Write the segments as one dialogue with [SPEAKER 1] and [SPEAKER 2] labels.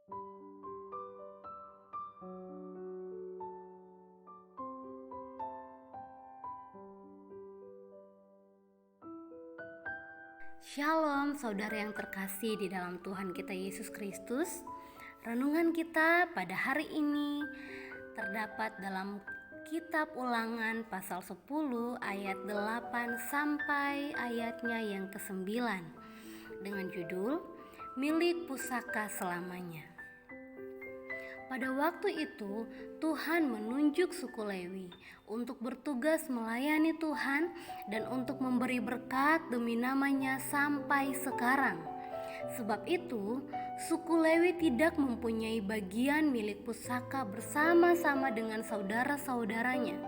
[SPEAKER 1] Shalom saudara yang terkasih di dalam Tuhan kita Yesus Kristus. Renungan kita pada hari ini terdapat dalam Kitab Ulangan pasal 10 ayat 8 sampai ayatnya yang ke-9 dengan judul Milik Pusaka Selamanya. Pada waktu itu, Tuhan menunjuk suku Lewi untuk bertugas melayani Tuhan dan untuk memberi berkat demi namanya sampai sekarang. Sebab itu, suku Lewi tidak mempunyai bagian milik pusaka bersama-sama dengan saudara-saudaranya.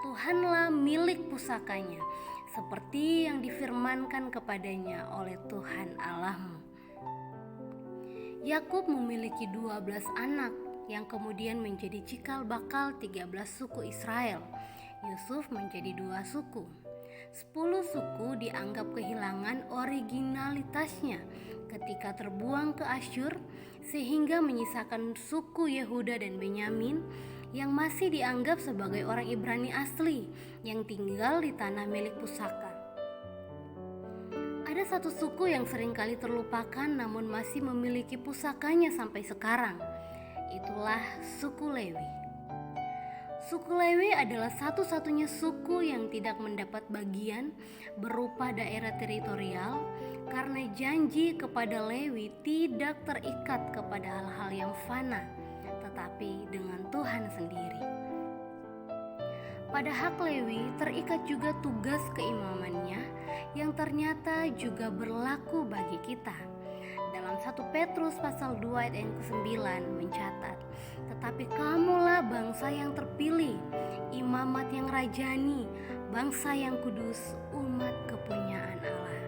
[SPEAKER 1] Tuhanlah milik pusakanya, seperti yang difirmankan kepadanya oleh Tuhan Allahmu. Yakub memiliki 12 anak yang kemudian menjadi cikal bakal 13 suku Israel. Yusuf menjadi 2 suku. 10 suku dianggap kehilangan originalitasnya ketika terbuang ke Asyur, sehingga menyisakan suku Yehuda dan Benyamin yang masih dianggap sebagai orang Ibrani asli yang tinggal di tanah milik pusaka. Ada satu suku yang seringkali terlupakan namun masih memiliki pusakanya sampai sekarang. Itulah suku Lewi. Suku Lewi adalah satu-satunya suku yang tidak mendapat bagian berupa daerah teritorial karena janji kepada Lewi tidak terikat kepada hal-hal yang fana, tetapi dengan Tuhan sendiri. Pada hak Lewi terikat juga tugas keimamannya yang ternyata juga berlaku bagi kita. Dalam 1 Petrus pasal 2 ayat yang ke-9 mencatat, "Tetapi kamulah bangsa yang terpilih, imamat yang rajani, bangsa yang kudus, umat kepunyaan Allah."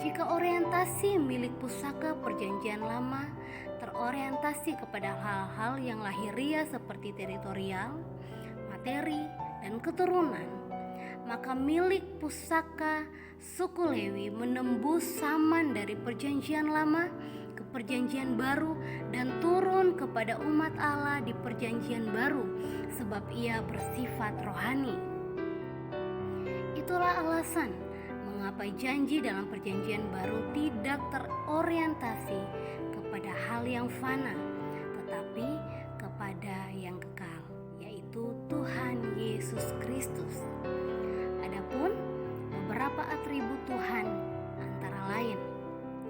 [SPEAKER 1] Jika orientasi milik pusaka perjanjian lama terorientasi kepada hal-hal yang lahiriah seperti teritorial, materi, dan keturunan, maka milik pusaka suku Lewi menembus saman dari perjanjian lama ke perjanjian baru dan turun kepada umat Allah di perjanjian baru sebab ia bersifat rohani. Itulah alasan mengapa janji dalam perjanjian baru tidak terorientasi kepada hal yang fana, tetapi kepada yang kekal, yaitu Tuhan Yesus Kristus. Adapun beberapa atribut Tuhan antara lain: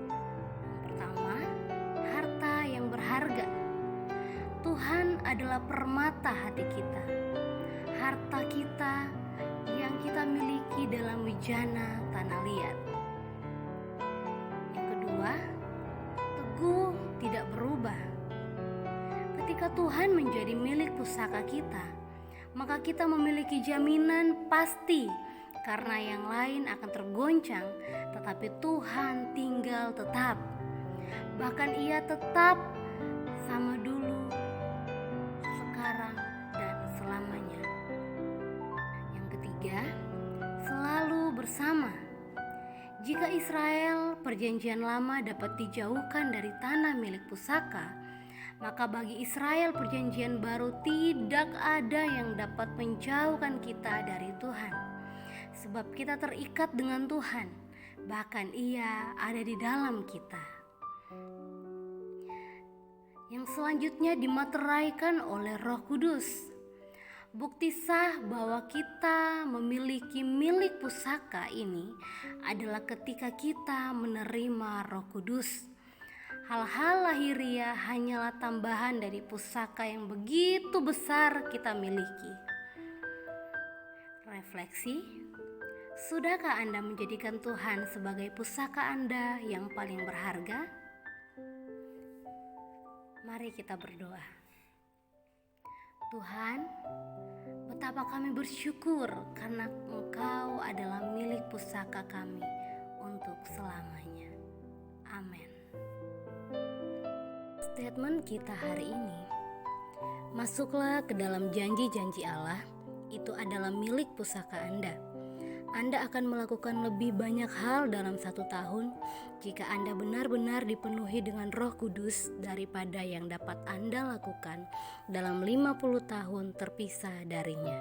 [SPEAKER 1] yang pertama, harta yang berharga. Tuhan adalah permata hati kita, harta kita yang kita miliki dalam bejana tanah liat. Yang kedua, teguh tidak berubah. Ketika Tuhan menjadi milik pusaka kita, maka kita memiliki jaminan pasti karena yang lain akan tergoncang, tetapi Tuhan tinggal tetap. Bahkan ia tetap sama dulu, sekarang, dan selamanya. Yang ketiga, selalu bersama. Jika Israel perjanjian lama dapat dijauhkan dari tanah milik pusaka, maka bagi Israel perjanjian baru tidak ada yang dapat menjauhkan kita dari Tuhan. Sebab kita terikat dengan Tuhan, bahkan Ia ada di dalam kita. Yang selanjutnya dimateraikan oleh Roh Kudus. Bukti sah bahwa kita memiliki milik pusaka ini adalah ketika kita menerima Roh Kudus. Hal-hal lahiriah hanyalah tambahan dari pusaka yang begitu besar kita miliki. Refleksi: sudahkah Anda menjadikan Tuhan sebagai pusaka Anda yang paling berharga? Mari kita berdoa. Tuhan, betapa kami bersyukur karena Engkau adalah milik pusaka kami untuk selamanya. Amin. Statement kita hari ini: masuklah ke dalam janji-janji Allah, itu adalah milik pusaka Anda. Anda akan melakukan lebih banyak hal dalam 1 tahun jika Anda benar-benar dipenuhi dengan Roh Kudus daripada yang dapat Anda lakukan dalam 50 tahun terpisah darinya.